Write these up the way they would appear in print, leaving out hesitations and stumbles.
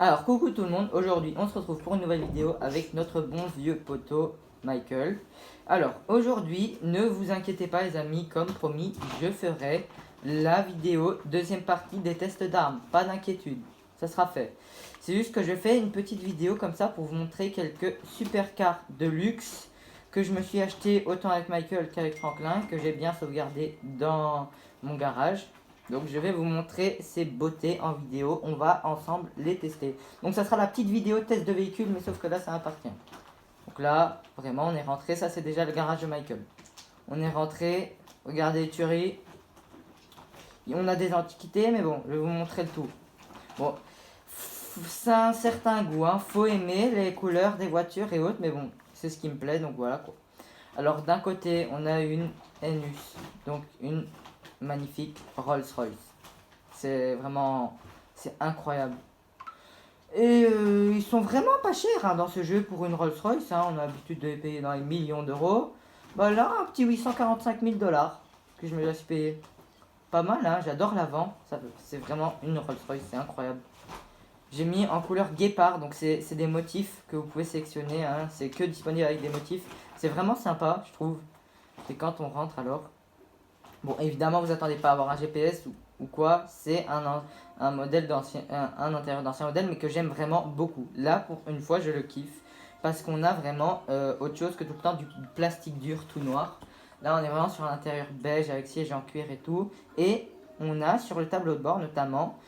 Alors, coucou tout le monde, aujourd'hui on se retrouve pour une nouvelle vidéo avec notre bon vieux poteau Michael. Alors, aujourd'hui, ne vous inquiétez pas les amis, comme promis, je ferai la vidéo deuxième partie des tests d'armes, pas d'inquiétude, ça sera fait. C'est juste que je fais une petite vidéo comme ça pour vous montrer quelques supercars de luxe que je me suis acheté autant avec Michael qu'avec Franklin, que j'ai bien sauvegardé dans mon garage. Donc je vais vous montrer ces beautés en vidéo, on va ensemble les tester. Donc ça sera la petite vidéo test de véhicule, mais sauf que là ça appartient. Donc là, vraiment on est rentré, ça c'est déjà le garage de Michael. On est rentré, regardez les tueries. On a des antiquités, mais bon, je vais vous montrer le tout. Bon, c'est un certain goût, hein. Faut aimer les couleurs des voitures et autres, mais bon, c'est ce qui me plaît, donc voilà quoi. Alors d'un côté, on a une Enus, donc une magnifique Rolls-Royce. C'est vraiment, c'est incroyable. Et ils sont vraiment pas chers hein, dans ce jeu pour une Rolls-Royce. Hein. On a l'habitude de les payer dans les millions d'euros. Bah là, un petit 845 000 dollars que je me laisse payer. Pas mal, hein, j'adore l'avant. C'est vraiment une Rolls-Royce, c'est incroyable. J'ai mis en couleur guépard, donc c'est des motifs que vous pouvez sélectionner. Hein. C'est que disponible avec des motifs. C'est vraiment sympa, je trouve. Et quand on rentre alors. Bon, évidemment, vous attendez pas à avoir un GPS ou quoi. C'est un modèle d'ancien, un intérieur d'ancien modèle, mais que j'aime vraiment beaucoup. Là, pour une fois, je le kiffe. Parce qu'on a vraiment autre chose que tout le temps du plastique dur tout noir. Là, on est vraiment sur un intérieur beige avec siège en cuir et tout. Et on a sur le tableau de bord notamment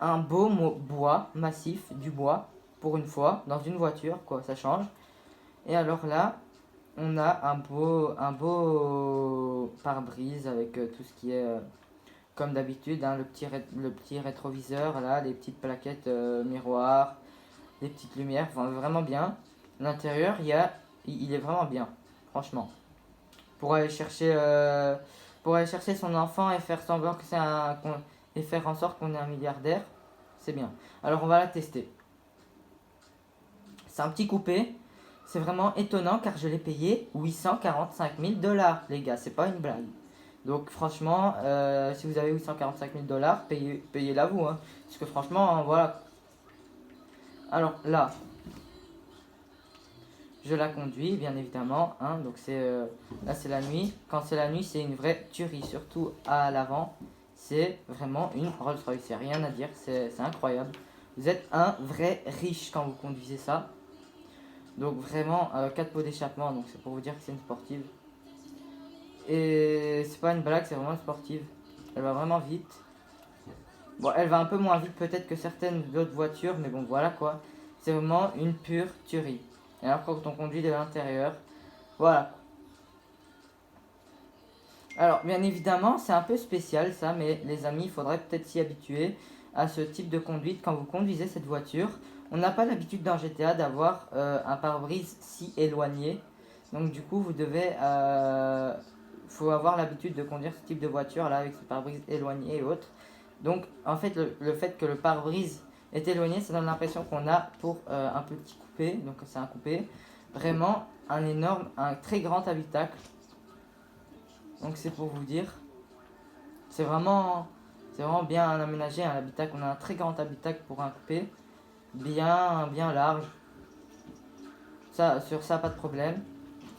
un beau bois massif, du bois, pour une fois, dans une voiture, quoi, ça change. Et alors là, on a un beau pare-brise avec tout ce qui est comme d'habitude, hein, le petit rétroviseur, là, les petites plaquettes miroirs, les petites lumières, enfin vraiment bien. L'intérieur, il est vraiment bien, franchement. Pour aller chercher, son enfant et faire semblant que et faire en sorte qu'on est un milliardaire, c'est bien. Alors on va la tester. C'est un petit coupé. C'est vraiment étonnant car je l'ai payé 845 000 dollars, les gars, c'est pas une blague. Donc franchement, si vous avez 845 000 dollars, payez-la vous. Hein. Parce que franchement, voilà. Alors là, je la conduis, bien évidemment. Hein, donc là, c'est la nuit. Quand c'est la nuit, c'est une vraie tuerie, surtout à l'avant. C'est vraiment une Rolls-Royce, il n'y a rien à dire, c'est incroyable. Vous êtes un vrai riche quand vous conduisez ça. Donc vraiment 4 pots d'échappement, donc c'est pour vous dire que c'est une sportive. Et c'est pas une blague, c'est vraiment une sportive. Elle va vraiment vite. Bon, elle va un peu moins vite peut-être que certaines autres voitures, mais bon voilà quoi. C'est vraiment une pure tuerie. Et alors quand on conduit de l'intérieur, voilà. Alors bien évidemment c'est un peu spécial ça, mais les amis, il faudrait peut-être s'y habituer à ce type de conduite quand vous conduisez cette voiture. On n'a pas l'habitude dans GTA d'avoir un pare-brise si éloigné. Donc du coup, faut avoir l'habitude de conduire ce type de voiture là avec ce pare-brise éloigné et autres. Donc en fait, le fait que le pare-brise est éloigné, ça donne l'impression qu'on a pour un petit coupé. Donc c'est un coupé. Vraiment un très grand habitacle. Donc c'est pour vous dire. C'est vraiment bien aménagé un habitacle. On a un très grand habitacle pour un coupé. Bien large. Ça, sur ça, pas de problème.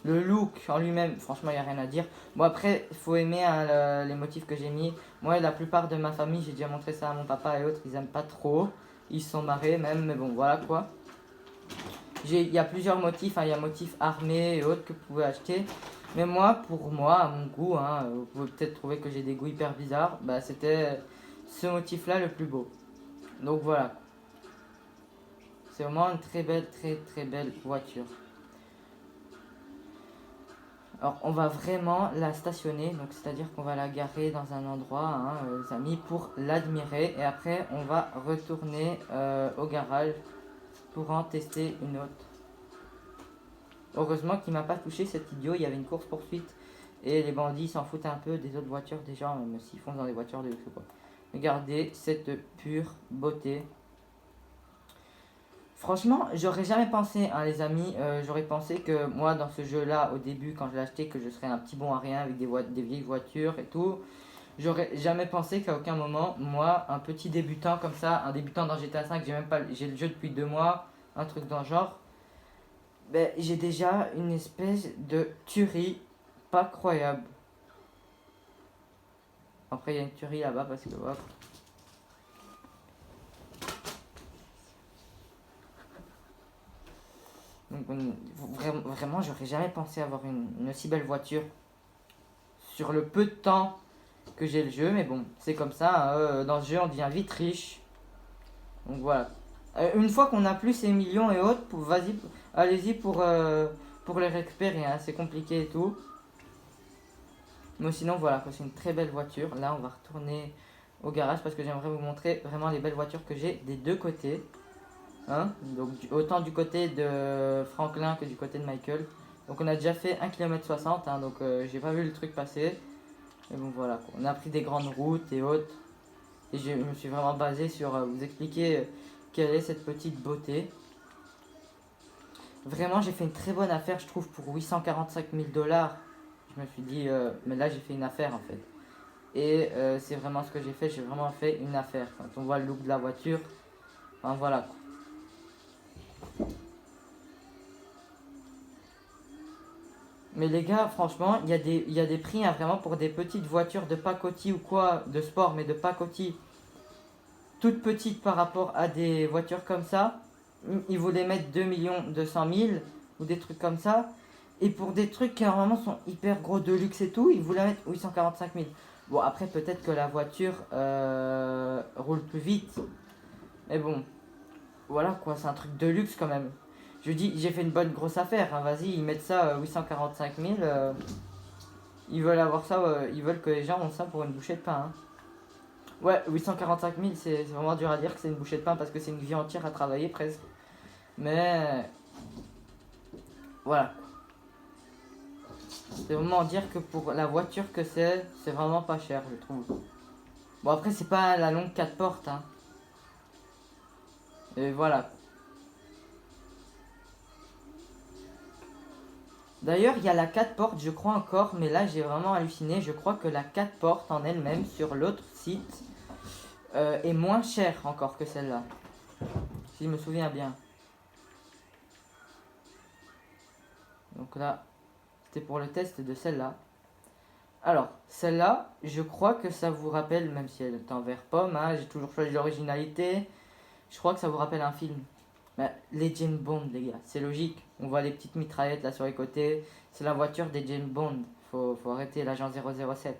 Le look en lui-même, franchement, il n'y a rien à dire. Bon, après, il faut aimer hein, les motifs que j'ai mis. Moi, la plupart de ma famille, j'ai déjà montré ça à mon papa et autres, ils aiment pas trop. Ils se sont marrés même, mais bon, voilà quoi. Il y a plusieurs motifs, hein, il y a motifs armés et autres que vous pouvez acheter. Mais moi, pour moi, à mon goût, hein, vous pouvez peut-être trouver que j'ai des goûts hyper bizarres. Bah, c'était ce motif-là le plus beau. Donc voilà. C'est vraiment une très belle voiture. Alors on va vraiment la stationner, donc c'est-à-dire qu'on va la garer dans un endroit, hein, les amis, pour l'admirer. Et après on va retourner au garage pour en tester une autre. Heureusement qu'il m'a pas touché cet idiot, il y avait une course poursuite. Et les bandits s'en foutent un peu des autres voitures déjà, même s'ils foncent dans des voitures de luxe ou quoi. Regardez cette pure beauté. Franchement, j'aurais jamais pensé, hein, les amis, j'aurais pensé que moi, dans ce jeu-là, au début, quand je l'ai acheté, que je serais un petit bon à rien avec des vieilles voitures et tout. J'aurais jamais pensé qu'à aucun moment, moi, un petit débutant comme ça, un débutant dans GTA 5, j'ai le jeu depuis 2 mois, un truc dans le genre, ben, j'ai déjà une espèce de tuerie pas croyable. Après, il y a une tuerie là-bas parce que hop. Donc, vraiment, j'aurais jamais pensé avoir une aussi belle voiture sur le peu de temps que j'ai le jeu, mais bon, c'est comme ça, hein, dans ce jeu on devient vite riche. Donc voilà. Une fois qu'on a plus ces millions et autres, vas-y, allez-y pour les récupérer, hein, c'est compliqué et tout. Mais sinon voilà, c'est une très belle voiture. Là on va retourner au garage parce que j'aimerais vous montrer vraiment les belles voitures que j'ai des deux côtés. Hein, donc autant du côté de Franklin que du côté de Michael. Donc on a déjà fait 1 km 60, hein, donc j'ai pas vu le truc passer. Mais bon voilà, quoi. On a pris des grandes routes et autres. Et je me suis vraiment basé sur vous expliquer quelle est cette petite beauté. Vraiment j'ai fait une très bonne affaire je trouve pour 845 000 $. Je me suis dit, mais là j'ai fait une affaire en fait. Et c'est vraiment ce que j'ai fait, j'ai vraiment fait une affaire. Quand on voit le look de la voiture, enfin voilà quoi. Mais les gars, franchement, il y a des prix hein, vraiment pour des petites voitures de pacotille ou quoi, de sport, mais de pacotille, toutes petites par rapport à des voitures comme ça. Ils voulaient mettre 2 200 000 ou des trucs comme ça. Et pour des trucs qui normalement sont hyper gros de luxe et tout, ils voulaient mettre 845 000. Bon, après, peut-être que la voiture roule plus vite. Mais bon, voilà quoi, c'est un truc de luxe quand même. Je dis, j'ai fait une bonne grosse affaire. Hein, vas-y, ils mettent ça 845 000. Ils veulent avoir ça, ils veulent que les gens ont ça pour une bouchée de pain. Hein. Ouais, 845 000, c'est vraiment dur à dire que c'est une bouchée de pain parce que c'est une vie entière à travailler presque. Mais voilà. C'est vraiment dire que pour la voiture que c'est vraiment pas cher, je trouve. Bon, après, c'est pas la longue 4 portes. Hein. Et voilà. D'ailleurs, il y a la 4 portes, je crois encore, mais là j'ai vraiment halluciné. Je crois que la 4 portes en elle-même sur l'autre site est moins chère encore que celle-là. Si je me souviens bien. Donc là, c'était pour le test de celle-là. Alors, celle-là, je crois que ça vous rappelle, même si elle est en vert pomme, hein, j'ai toujours choisi l'originalité. Je crois que ça vous rappelle un film. Bah, les James Bond, les gars, c'est logique. On voit les petites mitraillettes là sur les côtés. C'est la voiture des James Bond. Faut arrêter l'agent 007.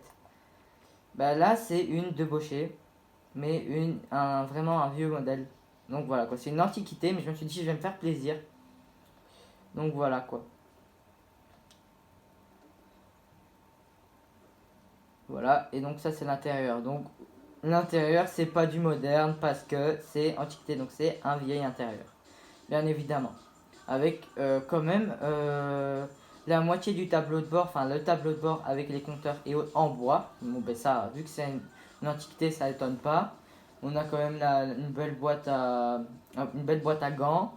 Bah là, c'est une debauchée, mais vraiment un vieux modèle. Donc voilà quoi, c'est une antiquité, mais je me suis dit je vais me faire plaisir. Donc voilà quoi. Voilà, et donc ça c'est l'intérieur. Donc l'intérieur c'est pas du moderne parce que c'est antiquité, donc c'est un vieil intérieur. Bien évidemment. Avec quand même la moitié du tableau de bord, enfin le tableau de bord avec les compteurs et autres en bois. Bon ben ça, vu que c'est une antiquité, ça étonne pas. On a quand même une belle boîte à gants.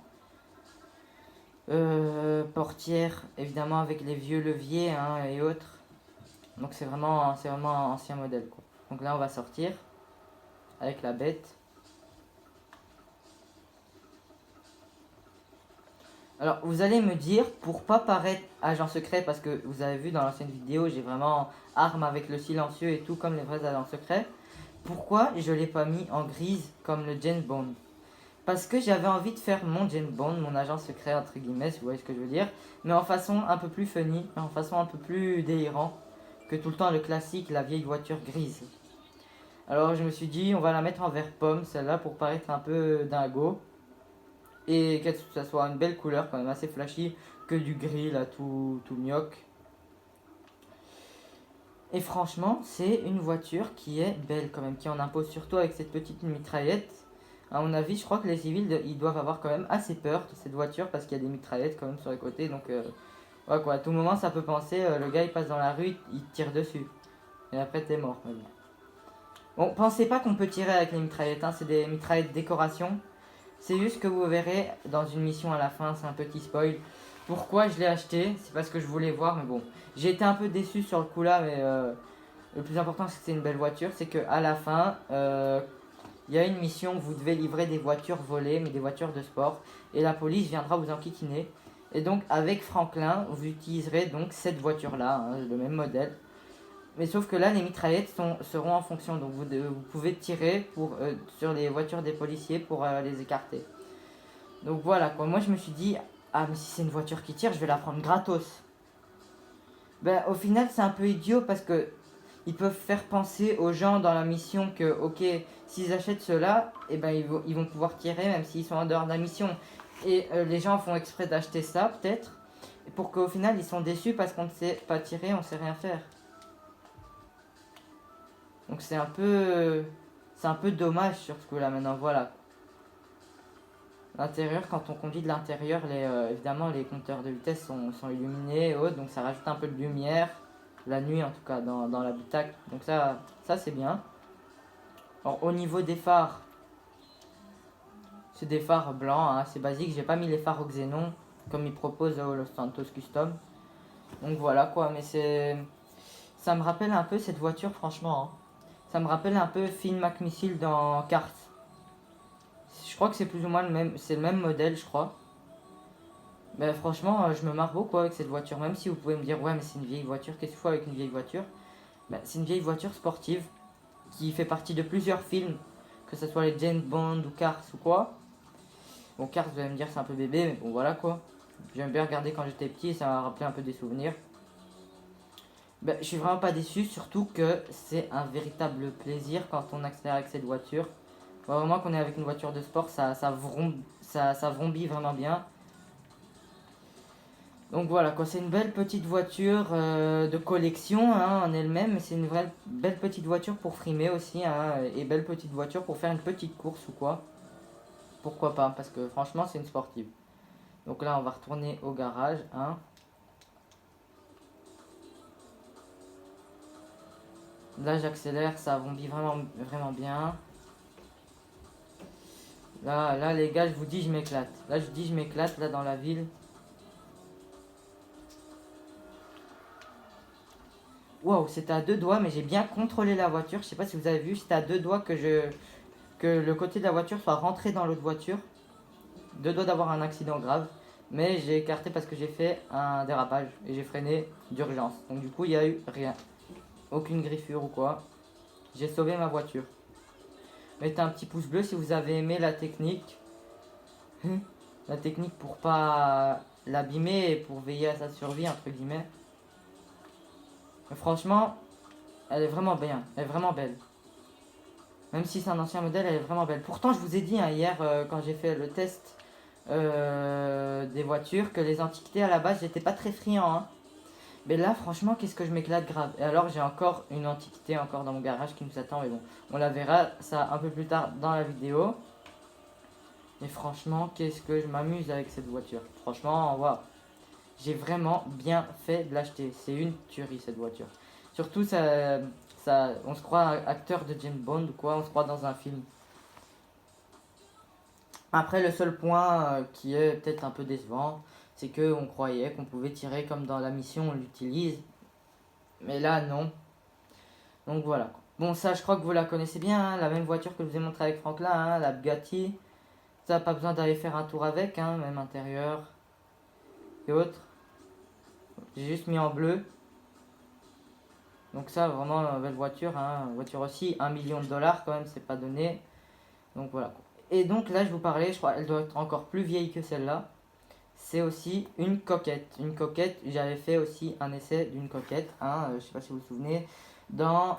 Portière évidemment avec les vieux leviers hein, et autres. Donc c'est vraiment ancien modèle quoi. Donc là on va sortir avec la bête. Alors vous allez me dire, pour pas paraître agent secret, parce que vous avez vu dans l'ancienne vidéo, j'ai vraiment arme avec le silencieux et tout comme les vrais agents secrets. Pourquoi je l'ai pas mis en grise comme le James Bond? Parce que j'avais envie de faire mon James Bond, mon agent secret entre guillemets, si vous voyez ce que je veux dire, mais en façon un peu plus funny, en façon un peu plus délirant que tout le temps le classique, la vieille voiture grise. Alors je me suis dit, on va la mettre en vert pomme, celle-là, pour paraître un peu dingo. Et que ça soit une belle couleur quand même assez flashy, que du gris là tout mioc. Et franchement c'est une voiture qui est belle quand même, qui en impose surtout avec cette petite mitraillette. À mon avis je crois que les civils ils doivent avoir quand même assez peur de cette voiture parce qu'il y a des mitraillettes quand même sur les côtés. Donc ouais quoi, à tout moment ça peut penser, le gars il passe dans la rue, il tire dessus. Et après t'es mort. Bon, pensez pas qu'on peut tirer avec les mitraillettes, hein, c'est des mitraillettes décoration. C'est juste que vous verrez dans une mission à la fin, c'est un petit spoil. Pourquoi je l'ai acheté? C'est parce que je voulais voir, mais bon. J'ai été un peu déçu sur le coup là, mais le plus important c'est que c'est une belle voiture, c'est qu'à la fin, il y a une mission où vous devez livrer des voitures volées, mais des voitures de sport, et la police viendra vous enquiquiner. Et donc avec Franklin, vous utiliserez donc cette voiture-là, hein, le même modèle. Mais sauf que là, les mitraillettes seront en fonction, donc vous pouvez tirer sur les voitures des policiers pour les écarter. Donc voilà quoi, moi je me suis dit, ah mais si c'est une voiture qui tire, je vais la prendre gratos. Ben au final c'est un peu idiot parce que ils peuvent faire penser aux gens dans la mission que ok, s'ils achètent cela, et ben ils vont pouvoir tirer même s'ils sont en dehors de la mission. Et les gens font exprès d'acheter ça peut-être, pour qu'au final ils sont déçus parce qu'on ne sait pas tirer, on sait rien faire. Donc c'est un peu dommage sur ce coup là maintenant, voilà. L'intérieur, quand on conduit de l'intérieur, évidemment les compteurs de vitesse sont illuminés et autres, donc ça rajoute un peu de lumière, la nuit en tout cas, dans l'habitacle. Donc ça c'est bien. Alors au niveau des phares, c'est des phares blancs, hein, c'est basique, j'ai pas mis les phares au xénon, comme ils proposent au Los Santos Custom. Donc voilà quoi, mais ça me rappelle un peu cette voiture franchement. Hein. Ça me rappelle un peu Finn McMissile dans Cars. Je crois que c'est plus ou moins c'est le même modèle, je crois. Mais franchement, je me marre beaucoup avec cette voiture. Même si vous pouvez me dire, ouais, mais c'est une vieille voiture, qu'est-ce qu'il faut avec une vieille voiture? C'est une vieille voiture sportive qui fait partie de plusieurs films, que ce soit les James Bond ou Cars ou quoi. Bon, Cars, vous allez me dire, c'est un peu bébé, mais bon, voilà quoi. J'aime bien regarder quand j'étais petit et ça m'a rappelé un peu des souvenirs. Je suis vraiment pas déçu, surtout que c'est un véritable plaisir quand on accélère avec cette voiture. Vraiment qu'on est avec une voiture de sport, ça vrombit vraiment bien. Donc voilà, quoi, c'est une belle petite voiture de collection hein, en elle-même, mais c'est une vraie belle petite voiture pour frimer aussi, hein, et belle petite voiture pour faire une petite course ou quoi. Pourquoi pas, parce que franchement c'est une sportive. Donc là on va retourner au garage. Hein. Là j'accélère, ça bombit vraiment, vraiment bien. Là les gars, je vous dis je m'éclate. Là je dis je m'éclate là dans la ville. Waouh, c'était à deux doigts, mais j'ai bien contrôlé la voiture. Je sais pas si vous avez vu, c'était à deux doigts que le côté de la voiture soit rentré dans l'autre voiture. Deux doigts d'avoir un accident grave. Mais j'ai écarté parce que j'ai fait un dérapage et j'ai freiné d'urgence. Donc du coup, il n'y a eu rien. Aucune griffure ou quoi. J'ai sauvé ma voiture. Mettez un petit pouce bleu si vous avez aimé la technique. La technique pour pas l'abîmer et pour veiller à sa survie, entre guillemets. Mais franchement, elle est vraiment bien. Elle est vraiment belle. Même si c'est un ancien modèle, elle est vraiment belle. Pourtant, je vous ai dit hein, hier, quand j'ai fait le test des voitures, que les antiquités à la base, j'étais pas très friand. Hein. Mais là, franchement, qu'est-ce que je m'éclate grave. Et alors, j'ai encore une antiquité encore dans mon garage qui nous attend. Mais bon, on la verra ça un peu plus tard dans la vidéo. Mais franchement, qu'est-ce que je m'amuse avec cette voiture. Franchement, waouh. J'ai vraiment bien fait de l'acheter. C'est une tuerie cette voiture. Surtout, on se croit acteur de James Bond ou quoi, on se croit dans un film. Après, le seul point qui est peut-être un peu décevant, c'est qu'on croyait qu'on pouvait tirer comme dans la mission, on l'utilise. Mais là, non. Donc voilà. Bon, ça, je crois que vous la connaissez bien, hein, la même voiture que je vous ai montré avec Franklin, hein, la Bugatti. Ça, pas besoin d'aller faire un tour avec, hein, même intérieur et autres. J'ai juste mis en bleu. Donc ça, vraiment, belle voiture, hein, voiture aussi, 1 million de dollars quand même, c'est pas donné. Donc voilà. Et donc là, je vous parlais, je crois, elle doit être encore plus vieille que celle-là. C'est aussi une coquette. Une coquette, j'avais fait aussi un essai d'une coquette, hein, je sais pas si vous vous souvenez, dans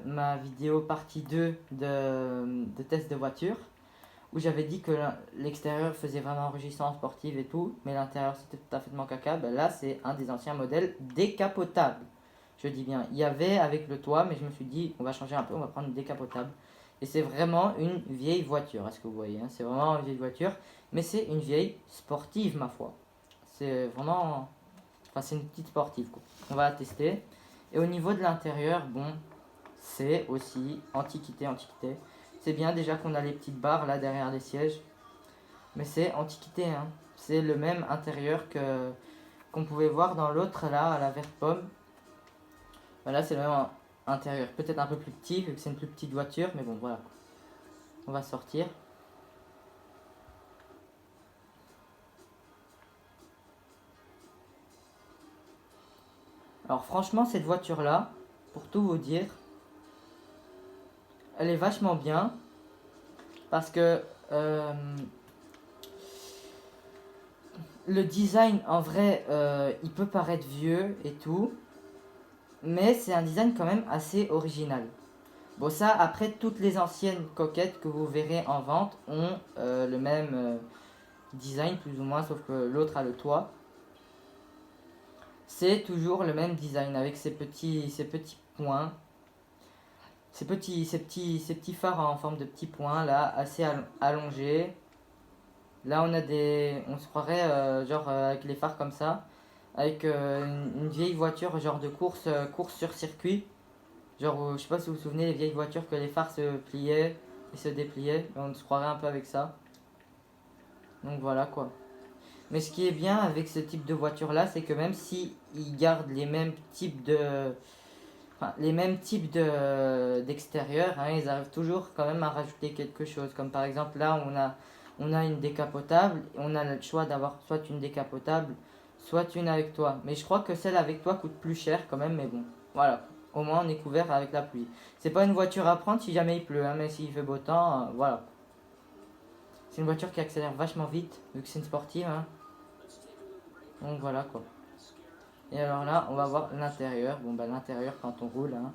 ma vidéo partie 2 de test de voiture, où j'avais dit que l'extérieur faisait vraiment enrichissant sportive et tout, mais l'intérieur c'était tout à fait caca. Ben là, c'est un des anciens modèles décapotables. Je dis bien, il y avait avec le toit, mais je me suis dit, on va changer un peu, on va prendre une décapotable. Et c'est vraiment une vieille voiture, est-ce que vous voyez, hein, c'est vraiment une vieille voiture, mais c'est une vieille sportive, ma foi. C'est vraiment... Enfin, c'est une petite sportive, quoi. On va la tester. Et au niveau de l'intérieur, bon, c'est aussi antiquité. C'est bien déjà qu'on a les petites barres là derrière les sièges. Mais c'est antiquité, hein. C'est le même intérieur qu'on pouvait voir dans l'autre là, à la verte pomme. Là, c'est le même intérieur peut-être un peu plus petit vu que c'est une plus petite voiture, mais bon voilà. On va sortir. Alors franchement cette voiture là, pour tout vous dire, elle est vachement bien parce que le design en vrai il peut paraître vieux et tout, mais c'est un design quand même assez original. Bon ça après toutes les anciennes coquettes que vous verrez en vente ont le même design plus ou moins, sauf que l'autre a le toit. C'est toujours le même design avec ces petits points, ces petits phares en forme de petits points là, assez allongés. Là on se croirait avec les phares comme ça, avec une vieille voiture genre de course sur circuit. Genre, je sais pas si vous vous souvenez, les vieilles voitures que les phares se pliaient et se dépliaient. On se croirait un peu avec ça. Donc voilà quoi. Mais ce qui est bien avec ce type de voiture là, c'est que même si ils gardent les mêmes types d'extérieur, hein, ils arrivent toujours quand même à rajouter quelque chose. Comme par exemple là, on a une décapotable. Et on a le choix d'avoir soit une décapotable, soit une avec toi. Mais je crois que celle avec toi coûte plus cher quand même. Mais bon, voilà. Au moins on est couvert avec la pluie. C'est pas une voiture à prendre si jamais il pleut, hein, mais s'il fait beau temps, voilà. C'est une voiture qui accélère vachement vite, vu que c'est une sportive. Hein. Donc voilà quoi. Et alors là, on va voir l'intérieur. Bon bah l'intérieur quand on roule, hein,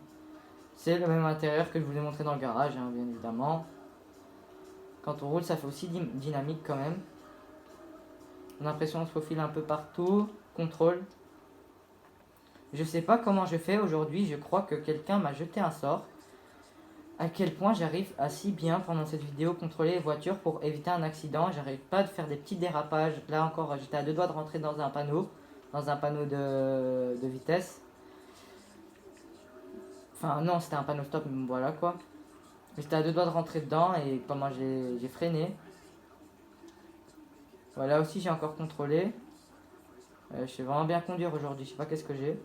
c'est le même intérieur que je vous ai montré dans le garage, hein, bien évidemment. Quand on roule, ça fait aussi dynamique quand même. On a l'impression qu'on se faufile un peu partout. Contrôle. Je sais pas comment je fais aujourd'hui, je crois que quelqu'un m'a jeté un sort. À quel point j'arrive à si bien pendant cette vidéo contrôler les voitures pour éviter un accident. J'arrive pas à faire des petits dérapages. Là encore, j'étais à deux doigts de rentrer dans un panneau de vitesse. Enfin non, c'était un panneau stop, mais voilà quoi. J'étais à deux doigts de rentrer dedans et comment j'ai freiné. Voilà aussi j'ai encore contrôlé. Je sais vraiment bien conduire aujourd'hui, je sais pas qu'est-ce que j'ai.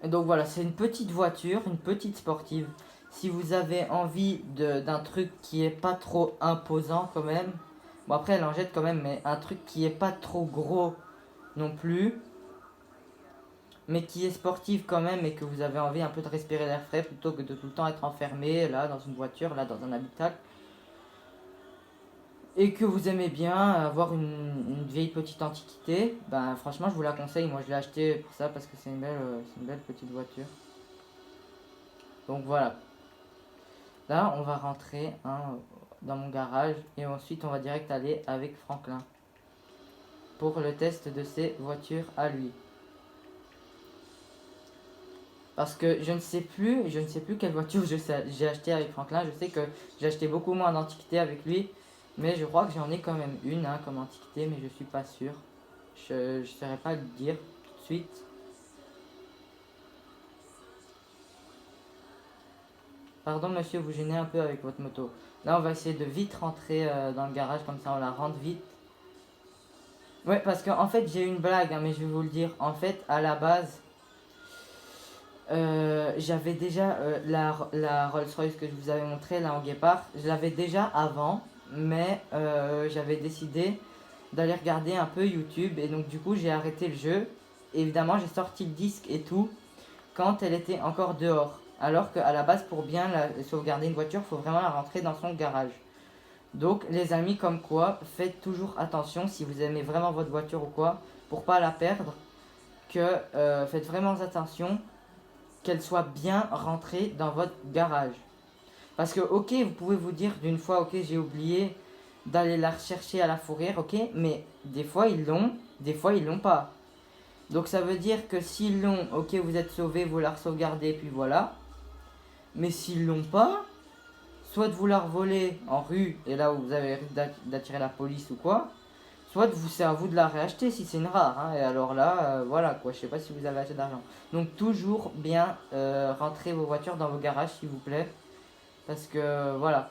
Et donc voilà, c'est une petite voiture, une petite sportive. Si vous avez envie d'un truc qui est pas trop imposant quand même. Bon après elle en jette quand même, mais un truc qui est pas trop gros non plus. Mais qui est sportif quand même et que vous avez envie un peu de respirer l'air frais plutôt que de tout le temps être enfermé là dans une voiture, là dans un habitacle. Et que vous aimez bien avoir une vieille petite antiquité, ben franchement je vous la conseille. Moi je l'ai acheté pour ça parce que c'est une belle petite voiture. Donc voilà. Là on va rentrer dans mon garage et ensuite on va direct aller avec Franklin pour le test de ses voitures à lui. Parce que je ne sais plus quelle voiture j'ai acheté avec Franklin. Je sais que j'ai acheté beaucoup moins d'antiquités avec lui. Mais je crois que j'en ai quand même une comme antiquité, mais je suis pas sûr. Je ne saurais pas le dire tout de suite. Pardon monsieur, vous gênez un peu avec votre moto. Là on va essayer de vite rentrer dans le garage, comme ça on la rentre vite. Ouais, parce qu'en fait j'ai une blague, mais je vais vous le dire. En fait, à la base, j'avais déjà la Rolls-Royce que je vous avais montré là en guépard. Je l'avais déjà avant, mais j'avais décidé d'aller regarder un peu YouTube et donc du coup j'ai arrêté le jeu. Évidemment j'ai sorti le disque et tout quand elle était encore dehors. Alors qu'à la base pour bien sauvegarder une voiture, il faut vraiment la rentrer dans son garage. Donc les amis, comme quoi, faites toujours attention si vous aimez vraiment votre voiture ou quoi, pour pas la perdre, que faites vraiment attention qu'elle soit bien rentrée dans votre garage. Parce que ok, vous pouvez vous dire d'une fois, ok j'ai oublié d'aller la rechercher à la fourrière, ok, mais des fois ils l'ont, des fois ils l'ont pas. Donc ça veut dire que s'ils l'ont, ok vous êtes sauvé, vous la sauvegardez, puis voilà. Mais s'ils l'ont pas, soit de vous la revoler en rue, et là où vous avez risque d'attirer la police ou quoi, soit c'est à vous de la réacheter si c'est une rare, hein, et alors là, voilà quoi, je sais pas si vous avez assez d'argent. Donc toujours bien rentrer vos voitures dans vos garages s'il vous plaît, parce que voilà.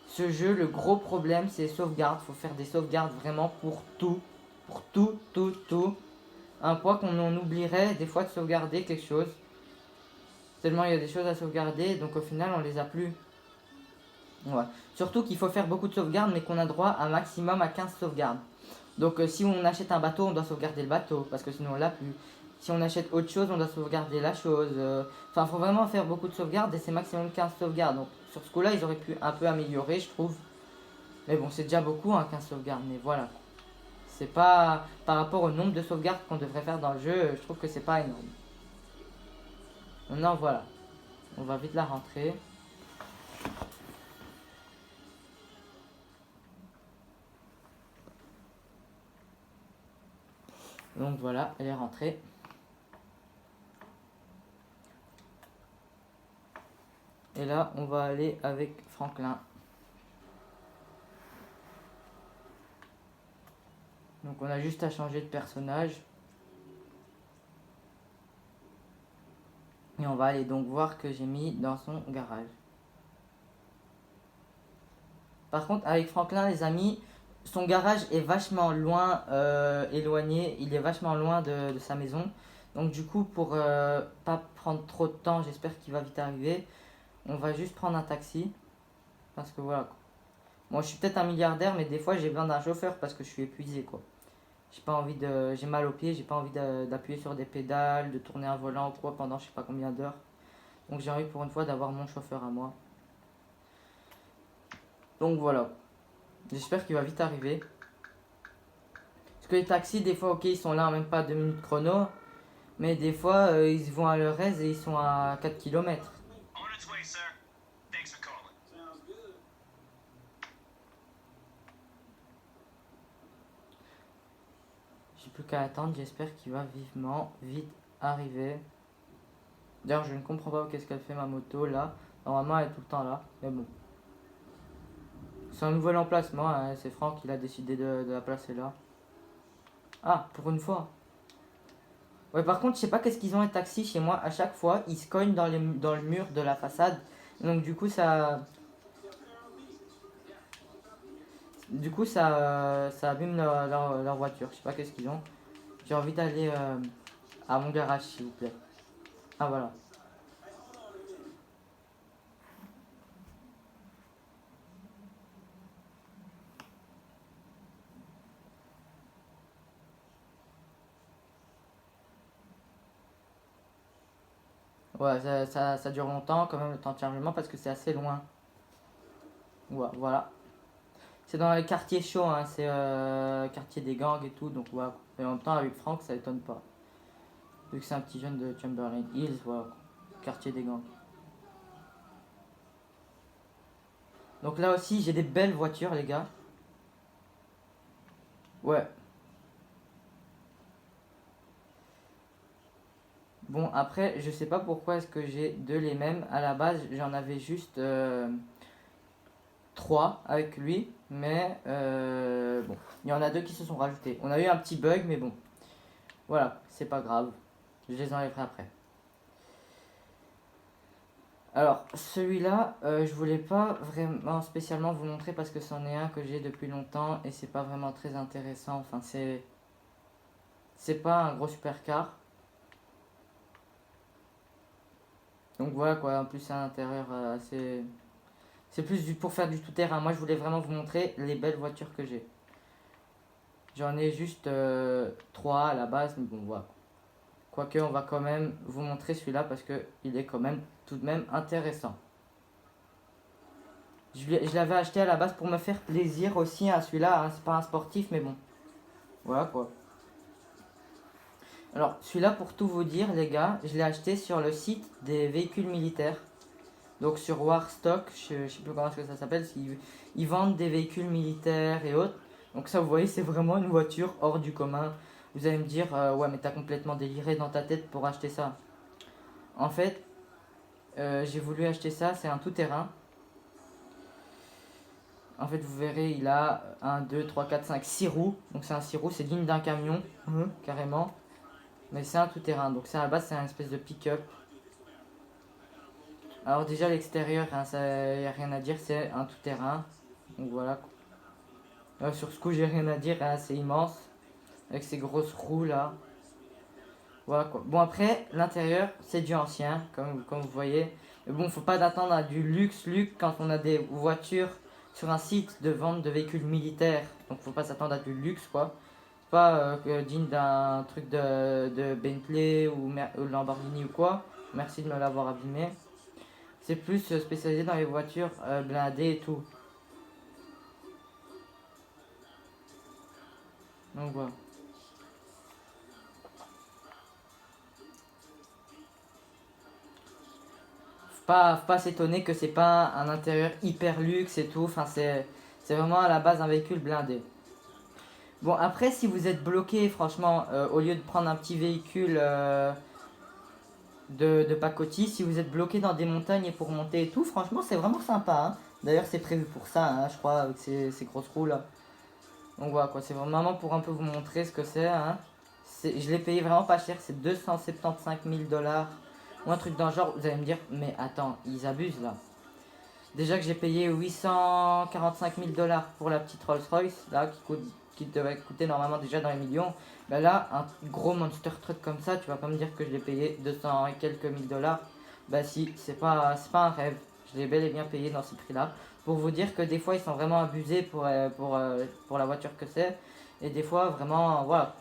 Ce jeu, le gros problème c'est les sauvegardes, faut faire des sauvegardes vraiment pour tout, tout. un point qu'on en oublierait des fois de sauvegarder quelque chose. Tellement il y a des choses à sauvegarder, donc au final on les a plus. Ouais. Surtout qu'il faut faire beaucoup de sauvegardes, mais qu'on a droit à un maximum à 15 sauvegardes. Donc si on achète un bateau, on doit sauvegarder le bateau, parce que sinon on l'a plus. Si on achète autre chose, on doit sauvegarder la chose. Enfin, il faut vraiment faire beaucoup de sauvegardes, et c'est maximum 15 sauvegardes. Donc sur ce coup-là, ils auraient pu un peu améliorer, je trouve. Mais bon, c'est déjà beaucoup, hein, 15 sauvegardes, mais voilà. C'est pas... Par rapport au nombre de sauvegardes qu'on devrait faire dans le jeu, je trouve que c'est pas énorme. Maintenant, voilà. On va vite la rentrer. Donc voilà, elle est rentrée. Et là, on va aller avec Franklin. Donc on a juste à changer de personnage. Et on va aller donc voir que j'ai mis dans son garage. Par contre, avec Franklin, les amis, son garage est vachement loin, éloigné. Il est vachement loin de sa maison. Donc du coup, pour pas prendre trop de temps, j'espère qu'il va vite arriver. On va juste prendre un taxi. Parce que voilà. Moi, je suis peut-être un milliardaire, mais des fois, j'ai besoin d'un chauffeur parce que je suis épuisé, quoi. J'ai pas envie de... J'ai mal aux pieds, j'ai pas envie d'appuyer sur des pédales, de tourner un volant ou quoi pendant je sais pas combien d'heures. Donc j'ai envie pour une fois d'avoir mon chauffeur à moi. Donc voilà. J'espère qu'il va vite arriver. Parce que les taxis, des fois, ok, ils sont là en même pas 2 minutes chrono. Mais des fois, ils vont à leur aise et ils sont à 4 km. J'ai plus qu'à attendre, j'espère qu'il va vivement, vite arriver. D'ailleurs, je ne comprends pas qu'est-ce qu'elle fait ma moto là. Normalement, elle est tout le temps là. Mais bon. C'est un nouvel emplacement, hein. C'est Franck qui a décidé de la placer là. Ah, pour une fois. Ouais, par contre, je sais pas qu'est-ce qu'ils ont les taxis chez moi. À chaque fois, ils se cognent dans le mur de la façade. Donc du coup, ça... Du coup, ça abîme leur voiture. Je sais pas qu'est-ce qu'ils ont. J'ai envie d'aller à mon garage, s'il vous plaît. Ah, voilà. Ouais, ça dure longtemps quand même le temps de chargement parce que c'est assez loin. Ouais, voilà. C'est dans les quartiers chauds, hein, c'est quartier des gangs et tout, donc voilà. Et en même temps, avec Franck, ça étonne pas. Vu que c'est un petit jeune de Chamberlain Hills, voilà. Quartier des gangs. Donc là aussi, j'ai des belles voitures, les gars. Ouais. Bon, après, je sais pas pourquoi est-ce que j'ai deux les mêmes. À la base, j'en avais juste 3 avec lui. Mais bon, il y en a deux qui se sont rajoutés. On a eu un petit bug, mais bon. Voilà, c'est pas grave. Je les enlèverai après. Alors, celui-là, je voulais pas vraiment spécialement vous montrer parce que c'en est un que j'ai depuis longtemps et c'est pas vraiment très intéressant. Enfin, c'est pas un gros supercar. Donc voilà quoi, en plus c'est un intérieur assez... C'est plus pour faire du tout-terrain. Moi je voulais vraiment vous montrer les belles voitures que j'ai. J'en ai juste 3 à la base, mais bon voilà. Quoique on va quand même vous montrer celui-là parce que il est quand même tout de même intéressant. Je l'avais acheté à la base pour me faire plaisir aussi à celui-là, hein. C'est pas un sportif mais bon. Voilà quoi. Alors celui-là pour tout vous dire les gars, je l'ai acheté sur le site des véhicules militaires. Donc sur Warstock, je sais plus comment ça s'appelle, ils vendent des véhicules militaires et autres. Donc ça vous voyez c'est vraiment une voiture hors du commun. Vous allez me dire ouais mais t'as complètement déliré dans ta tête pour acheter ça. En fait j'ai voulu acheter ça, c'est un tout-terrain. En fait vous verrez il a 1, 2, 3, 4, 5, 6 roues. Donc c'est un 6 roues, c'est digne d'un camion carrément. Mais c'est un tout-terrain, donc ça à la base c'est un espèce de pick-up. Alors déjà l'extérieur, hein, ça y a rien à dire, c'est un tout-terrain. Donc voilà. Sur ce coup, j'ai rien à dire, hein, c'est immense. Avec ces grosses roues là. Voilà quoi. Bon après, l'intérieur, c'est du ancien, comme vous voyez. Mais bon, faut pas d'attendre à du luxe quand on a des voitures sur un site de vente de véhicules militaires. Donc faut pas s'attendre à du luxe quoi. C'est pas digne d'un truc de Bentley ou Lamborghini ou quoi. Merci de me l'avoir abîmé. C'est plus spécialisé dans les voitures blindées et tout. Donc voilà. Faut pas s'étonner que c'est pas un intérieur hyper luxe et tout. Enfin, c'est vraiment à la base un véhicule blindé. Bon, après, si vous êtes bloqué, franchement, au lieu de prendre un petit véhicule de pacotille, si vous êtes bloqué dans des montagnes et pour monter et tout, franchement, c'est vraiment sympa. Hein. D'ailleurs, c'est prévu pour ça, hein, je crois, avec ces grosses roues là. Donc voilà, quoi, c'est vraiment pour un peu vous montrer ce que c'est. Hein. Je l'ai payé vraiment pas cher, c'est 275 000 dollars ou un truc dans le genre. Vous allez me dire, mais attends, ils abusent là. Déjà que j'ai payé 845 000 dollars pour la petite Rolls Royce, là, qui devait coûter normalement déjà dans les millions. Ben là, un gros monster truck comme ça, tu vas pas me dire que je l'ai payé 200 et quelques mille dollars. Bah si, c'est pas un rêve. Je l'ai bel et bien payé dans ce prix-là. Pour vous dire que des fois, ils sont vraiment abusés pour la voiture que c'est. Et des fois, vraiment, voilà.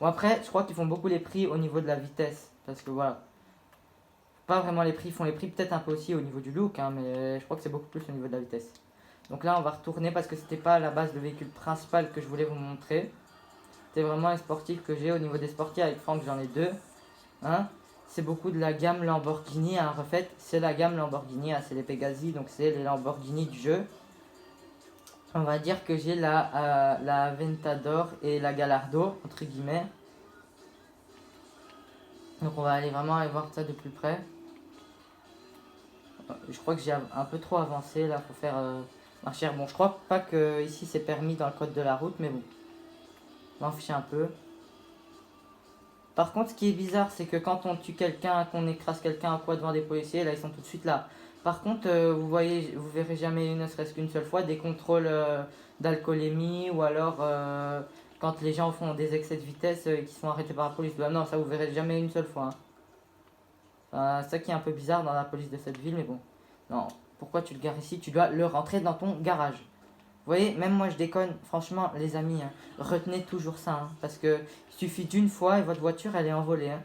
Bon après, je crois qu'ils font beaucoup les prix au niveau de la vitesse. Parce que voilà. Pas vraiment les prix, ils font les prix peut-être un peu aussi au niveau du look, hein, mais je crois que c'est beaucoup plus au niveau de la vitesse. Donc là, on va retourner parce que c'était pas à la base le véhicule principal que je voulais vous montrer. C'était vraiment les sportifs que j'ai. Au niveau des sportifs, avec Franck, j'en ai deux. Hein. C'est beaucoup de la gamme Lamborghini, hein, en fait. C'est la gamme Lamborghini, hein, c'est les Pegasi, donc c'est les Lamborghini du jeu. On va dire que j'ai la Aventador et la Gallardo, entre guillemets. Donc on va aller vraiment aller voir ça de plus près. Je crois que j'ai un peu trop avancé là, faut faire marcher. Bon, je crois pas que ici c'est permis dans le code de la route, mais bon, on va en ficher un peu. Par contre, ce qui est bizarre, c'est que quand on tue quelqu'un, qu'on écrase quelqu'un ou quoi devant des policiers, là ils sont tout de suite là. Par contre, vous verrez jamais, ne serait-ce qu'une seule fois, des contrôles d'alcoolémie ou alors quand les gens font des excès de vitesse et qui sont arrêtés par la police. Bah, non, ça vous verrez jamais une seule fois. Hein. C'est ça qui est un peu bizarre dans la police de cette ville, mais bon. Non, pourquoi tu le gares ici? Tu dois le rentrer dans ton garage. Vous voyez, même moi je déconne, franchement les amis, hein, retenez toujours ça, hein, parce que il suffit d'une fois et votre voiture elle est envolée. Hein.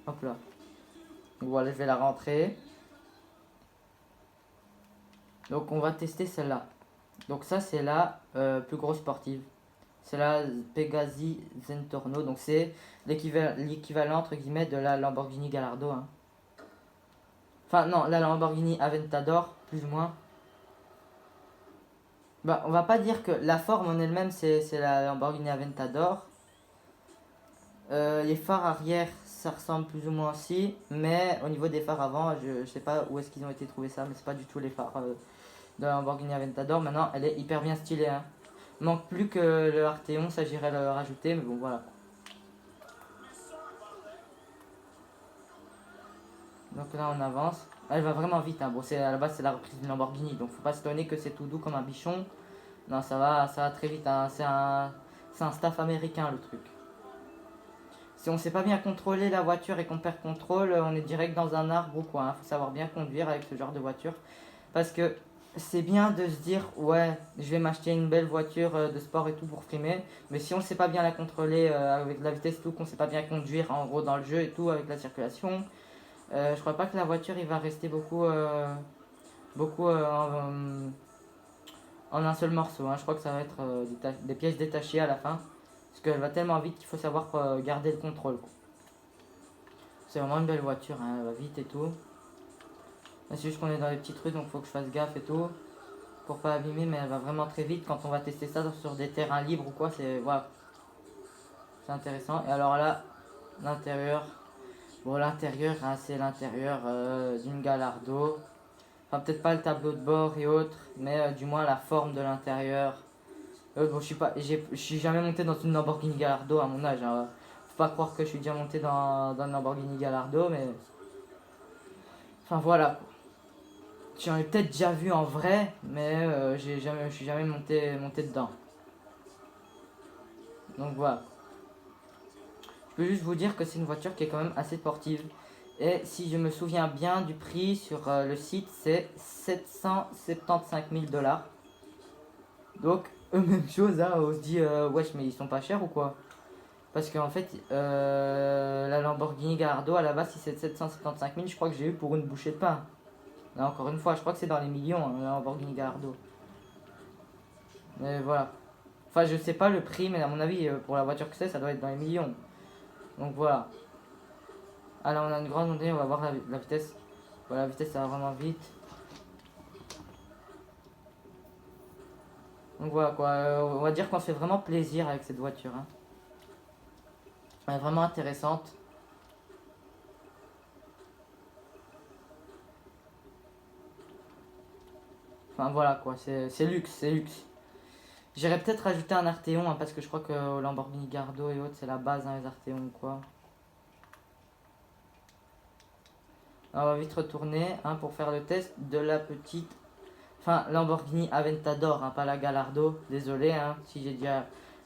Hop là. Donc voilà, je vais la rentrer. Donc on va tester celle-là. Donc ça c'est la plus grosse sportive. C'est la Pegasi Zentorno, donc c'est l'équivalent entre guillemets de la Lamborghini Gallardo. Hein. Enfin non, la Lamborghini Aventador, plus ou moins. Bah, on va pas dire que la forme en elle-même c'est la Lamborghini Aventador. Les phares arrière ça ressemble plus ou moins aussi, mais au niveau des phares avant, je sais pas où est-ce qu'ils ont été trouvés ça, mais c'est pas du tout les phares de la Lamborghini Aventador. Maintenant elle est hyper bien stylée. Hein. Manque plus que le Arteon, ça j'irai le rajouter, mais bon voilà. Donc là on avance. Elle va vraiment vite, hein. Bon, à la base c'est la reprise d'une Lamborghini, donc faut pas s'étonner que c'est tout doux comme un bichon. Non, ça va très vite, hein. C'est un staff américain le truc. Si on sait pas bien contrôler la voiture et qu'on perd contrôle, on est direct dans un arbre ou quoi. Hein. Faut savoir bien conduire avec ce genre de voiture. Parce que c'est bien de se dire, ouais, je vais m'acheter une belle voiture de sport et tout pour frimer. Mais si on sait pas bien la contrôler avec la vitesse et tout, qu'on sait pas bien conduire en gros dans le jeu et tout avec la circulation, je crois pas que la voiture il va rester beaucoup en un seul morceau. Hein. Je crois que ça va être des pièces détachées à la fin. Parce qu'elle va tellement vite qu'il faut savoir garder le contrôle. C'est vraiment une belle voiture, hein. Elle va vite et tout. C'est juste qu'on est dans les petites rues donc il faut que je fasse gaffe et tout. Pour pas abîmer, mais elle va vraiment très vite. Quand on va tester ça sur des terrains libres ou quoi, c'est voilà. C'est intéressant. Et alors là, l'intérieur. Bon, l'intérieur, hein, c'est l'intérieur d'une Gallardo. Enfin, peut-être pas le tableau de bord et autres, mais du moins la forme de l'intérieur. Bon, je suis jamais monté dans une Lamborghini Gallardo à mon âge. Hein. Faut pas croire que je suis déjà monté dans une Lamborghini Gallardo, mais. Enfin voilà. J'en ai peut-être déjà vu en vrai, mais je suis jamais monté dedans. Donc voilà. Je peux juste vous dire que c'est une voiture qui est quand même assez sportive. Et si je me souviens bien du prix sur le site, c'est 775 000 $. Donc, même chose, hein, on se dit, wesh, mais ils sont pas chers ou quoi? Parce qu'en fait, la Lamborghini Gallardo, à la base, si c'est 775 000, je crois que j'ai eu pour une bouchée de pain. Là, encore une fois, je crois que c'est dans les millions, hein, la Lamborghini Gallardo. Mais voilà. Enfin, je sais pas le prix, mais à mon avis, pour la voiture que c'est, ça doit être dans les millions. Donc voilà. Ah là, on a une grande montée, on va voir la vitesse. Voilà, la vitesse, ça va vraiment vite. Donc voilà quoi, on va dire qu'on se fait vraiment plaisir avec cette voiture. Hein. Elle est vraiment intéressante. Enfin voilà quoi, c'est luxe, c'est luxe. J'irais peut-être rajouter un Arteon, hein, parce que je crois que Lamborghini Gardo et autres, c'est la base, hein, les Arteons quoi. Alors, on va vite retourner hein, pour faire le test de la petite... Enfin, Lamborghini Aventador, hein, pas la Gallardo. Désolé hein, si j'ai dit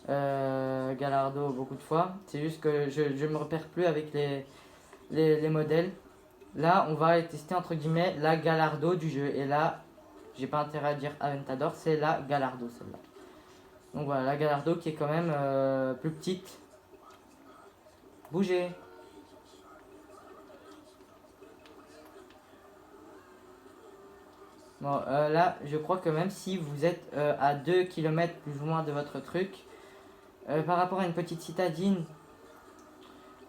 Gallardo beaucoup de fois. C'est juste que je me repère plus avec les modèles. Là, on va tester entre guillemets la Gallardo du jeu. Et là, j'ai pas intérêt à dire Aventador, c'est la Gallardo celle-là. Donc voilà, la Gallardo qui est quand même plus petite. Bougez. Bon, là, je crois que même si vous êtes à 2 km plus ou moins de votre truc, par rapport à une petite citadine,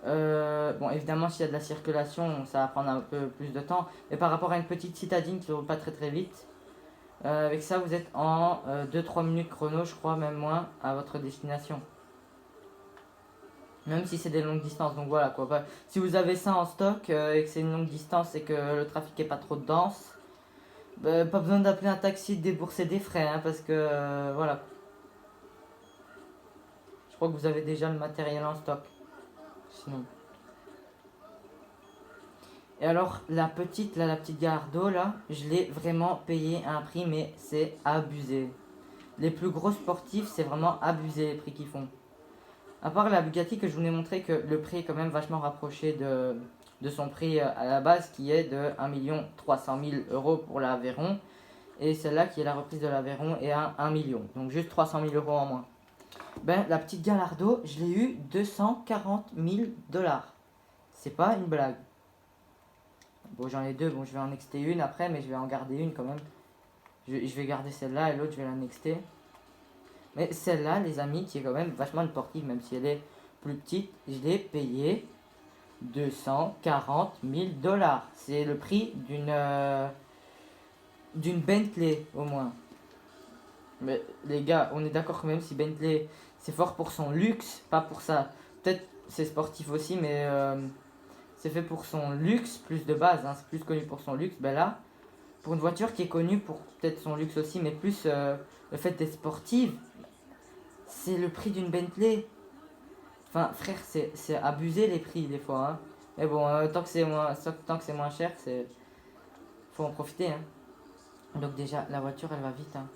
bon, évidemment, s'il y a de la circulation, ça va prendre un peu plus de temps, mais par rapport à une petite citadine qui ne roule pas très très vite, avec ça, vous êtes en 2-3 minutes chrono, je crois, même moins, à votre destination. Même si c'est des longues distances, donc voilà quoi. Bah, si vous avez ça en stock et que c'est une longue distance et que le trafic est pas trop dense, bah, pas besoin d'appeler un taxi, de débourser des frais, hein, parce que voilà. Je crois que vous avez déjà le matériel en stock. Sinon. Et alors, la petite Gallardo, là, je l'ai vraiment payé à un prix, mais c'est abusé. Les plus gros sportifs, c'est vraiment abusé les prix qu'ils font. À part la Bugatti que je vous ai montré que le prix est quand même vachement rapproché de son prix à la base qui est de 1 300 000 € pour l'Aveyron. Et celle-là qui est la reprise de l'Aveyron est à 1 million. Donc juste 300 000 € en moins. Ben la petite Gallardo, je l'ai eu 240 000 $. C'est pas une blague. Bon j'en ai deux, bon je vais en nexter une après mais je vais en garder une quand même. Je vais garder celle-là et l'autre je vais la nexter. Mais celle-là, les amis, qui est quand même vachement sportive, même si elle est plus petite, je l'ai payée 240 000 $. C'est le prix d'une Bentley, au moins. Mais les gars, on est d'accord que même si Bentley, c'est fort pour son luxe, pas pour ça. Peut-être c'est sportif aussi, mais c'est fait pour son luxe, plus de base, hein, c'est plus connu pour son luxe. Ben là, pour une voiture qui est connue pour peut-être son luxe aussi, mais plus le fait d'être sportive, c'est le prix d'une Bentley. Enfin, frère, c'est abusé les prix des fois. Hein. Mais bon, tant que c'est moins cher, faut en profiter. Hein. Donc déjà, la voiture, elle va vite. Hein.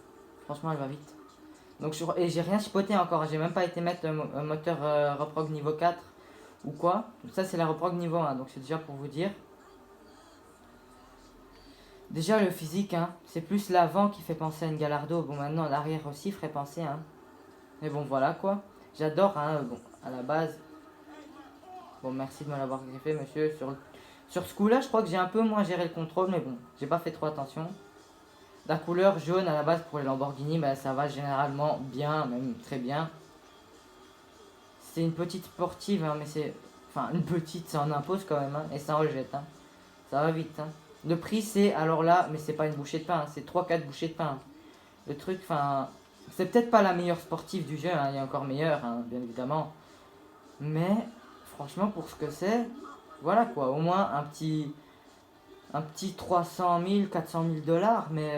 Franchement, elle va vite. Donc, et j'ai rien chipoté encore. J'ai même pas été mettre un moteur Reprog niveau 4 ou quoi. Ça, c'est la Reprog niveau 1. Donc, c'est déjà pour vous dire. Déjà, le physique, hein, c'est plus l'avant qui fait penser à une Gallardo. Bon, maintenant, l'arrière aussi ferait penser. Hein. Mais bon, voilà quoi. J'adore, hein, bon, à la base. Bon, merci de me l'avoir griffé, monsieur. Sur ce coup-là, je crois que j'ai un peu moins géré le contrôle, mais bon, j'ai pas fait trop attention. La couleur jaune à la base pour les Lamborghini, bah, ça va généralement bien, même très bien. C'est une petite sportive, hein, mais c'est... Enfin, une petite, ça en impose quand même, hein, et ça en jette. Hein. Ça va vite. Hein. Le prix, c'est, alors là, mais c'est pas une bouchée de pain, hein, c'est 3-4 bouchées de pain. Le truc, enfin... C'est peut-être pas la meilleure sportive du jeu, hein, il y a encore meilleur, hein, bien évidemment. Mais, franchement, pour ce que c'est, voilà quoi, au moins un petit 300 000, 400 000 $, mais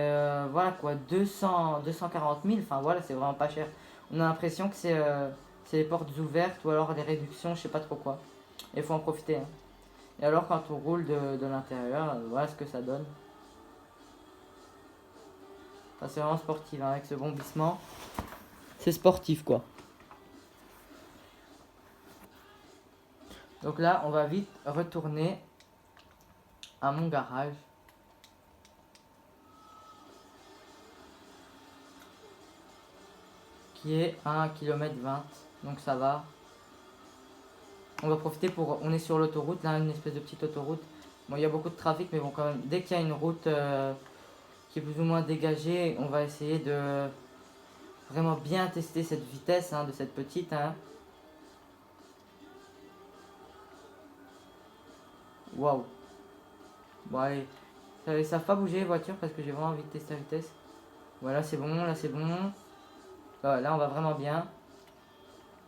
voilà quoi, 240 000, enfin voilà, c'est vraiment pas cher. On a l'impression que c'est les portes ouvertes ou alors des réductions, je sais pas trop quoi. Et il faut en profiter. Hein. Et alors, quand on roule de l'intérieur, voilà ce que ça donne. Enfin, c'est vraiment sportif hein, avec ce bombissement. C'est sportif quoi. Donc là, on va vite retourner à mon garage. Qui est à 1 km 20. Donc ça va. On va profiter pour... On est sur l'autoroute, là, une espèce de petite autoroute. Bon, il y a beaucoup de trafic, mais bon, quand même, dès qu'il y a une route qui est plus ou moins dégagée, on va essayer de vraiment bien tester cette vitesse de cette petite. Waouh. Bon, allez. Ça va pas bouger les voitures parce que j'ai vraiment envie de tester la vitesse. Voilà, c'est bon, là, c'est bon. Là, on va vraiment bien.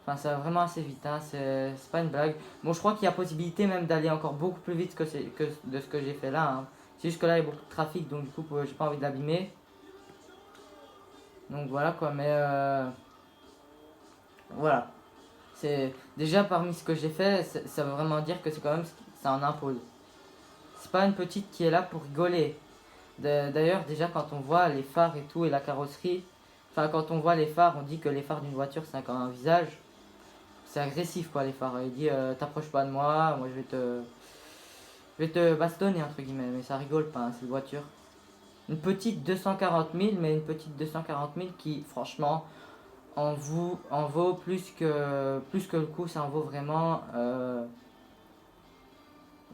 Enfin, ça va vraiment assez vite, c'est pas une blague. Bon, je crois qu'il y a possibilité même d'aller encore beaucoup plus vite que de ce que j'ai fait là. C'est juste que là, il y a beaucoup de trafic, donc du coup, j'ai pas envie de l'abîmer. Donc voilà quoi, mais voilà. C'est déjà parmi ce que j'ai fait, ça veut vraiment dire que c'est quand même ça en impose. C'est pas une petite qui est là pour rigoler. D'ailleurs, déjà quand on voit les phares et tout et la carrosserie, enfin quand on voit les phares, on dit que les phares d'une voiture c'est comme un visage. C'est agressif quoi les phares. Il dit t'approches pas de moi, moi je vais te bastonner entre guillemets, mais ça rigole pas, c'est une voiture. Une petite 240 000, mais une petite 240 000 qui franchement en vaut plus que le coup, ça en vaut vraiment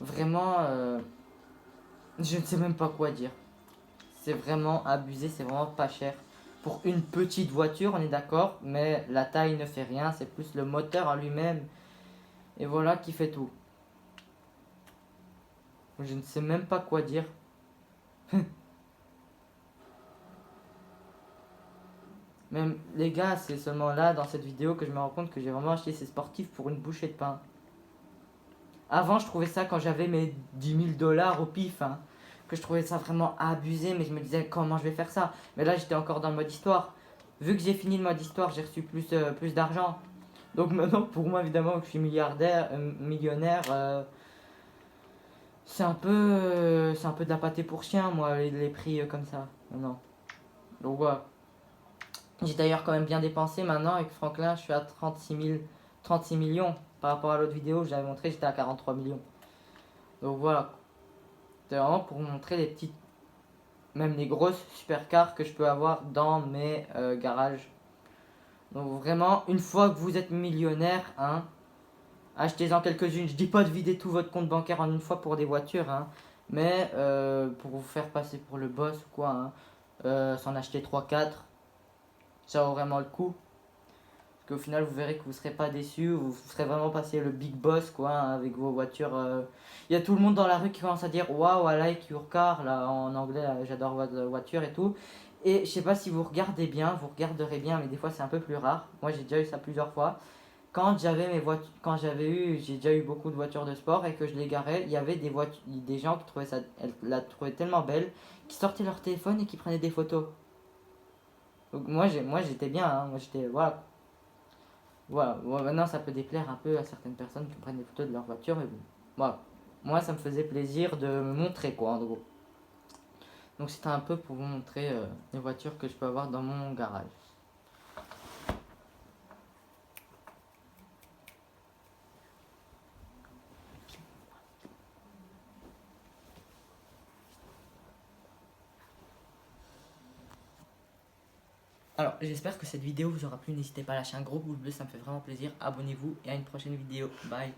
vraiment je ne sais même pas quoi dire. C'est vraiment abusé, c'est vraiment pas cher. Pour une petite voiture, on est d'accord, mais la taille ne fait rien, c'est plus le moteur en lui-même. Et voilà qui fait tout. Je ne sais même pas quoi dire. Même les gars, c'est seulement là dans cette vidéo que je me rends compte que j'ai vraiment acheté ces sportifs pour une bouchée de pain. Avant, je trouvais ça quand j'avais mes 10 000 $ au pif, que je trouvais ça vraiment abusé, mais je me disais comment je vais faire ça. Mais là, j'étais encore dans le mode histoire. Vu que j'ai fini le mode histoire, j'ai reçu plus d'argent. Donc maintenant, pour moi, évidemment, que je suis millionnaire, c'est un peu de la pâté pour chien, moi, les prix comme ça. Non. Donc voilà. J'ai d'ailleurs quand même bien dépensé maintenant. Avec Franklin, je suis à 36 millions. Par rapport à l'autre vidéo, j'avais montré, j'étais à 43 millions. Donc voilà. C'est vraiment pour vous montrer les petites, même les grosses supercars que je peux avoir dans mes garages. Donc vraiment, une fois que vous êtes millionnaire, achetez-en quelques-unes. Je dis pas de vider tout votre compte bancaire en une fois pour des voitures, mais pour vous faire passer pour le boss ou quoi, s'en acheter 3-4, ça vaut vraiment le coup. Parce qu'au final, vous verrez que vous ne serez pas déçus, vous serez vraiment passé le big boss, quoi, avec vos voitures. Il y a tout le monde dans la rue qui commence à dire waouh, I like your car, là, en anglais, j'adore votre voiture et tout. Et je sais pas si vous regardez bien, vous regarderez bien, mais des fois c'est un peu plus rare. Moi j'ai déjà eu ça plusieurs fois. Quand j'avais mes voitures, j'ai déjà eu beaucoup de voitures de sport et que je les garais, il y avait des gens qui trouvaient la trouvaient tellement belle, qui sortaient leur téléphone et qui prenaient des photos. Donc moi j'étais bien, moi j'étais voilà. Voilà, bon, maintenant ça peut déplaire un peu à certaines personnes qui prennent des photos de leur voiture, mais bon, voilà. Moi ça me faisait plaisir de me montrer quoi en gros. Donc c'était un peu pour vous montrer les voitures que je peux avoir dans mon garage. Alors j'espère que cette vidéo vous aura plu, n'hésitez pas à lâcher un gros pouce bleu, ça me fait vraiment plaisir. Abonnez-vous et à une prochaine vidéo. Bye.